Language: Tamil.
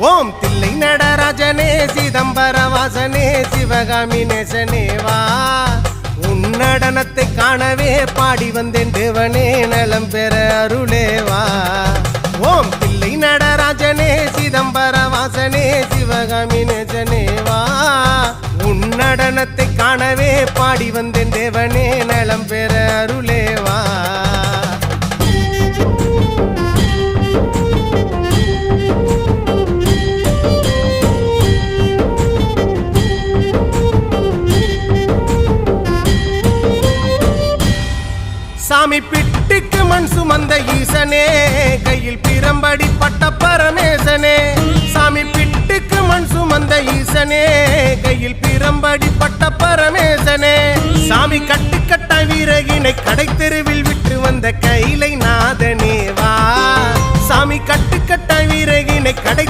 ஓம் தில்லை நடராஜனே சிதம்பர வாசனே சிவகாமி நேசனே வா உன் நடனத்தை காணவே பாடி வந்தேன் தேவனே நலம் பெற அருளே வா ஓம் தில்லை நடராஜனே சிதம்பர வாசனே சிவகாமி நேசனே வா உன் நடனத்தை காணவே பாடி வந்தேன் தேவனே நலம் பெற அருளே வா சாமி பிட்டுக்கு மண் சுமந்த ஈசனே கையில் பிரம்படி பட்ட பரமேசனே சாமி பிட்டுக்கு மண் சுமந்த ஈசனே கையில் பிரம்படி பட்ட பரமேசனே சாமி கட்டுக்கட்ட வீரகினை கடை தெருவில் விட்டு வந்த கைலை நாதனே வா சாமி கட்டுக்கட்ட வீரகினை கடை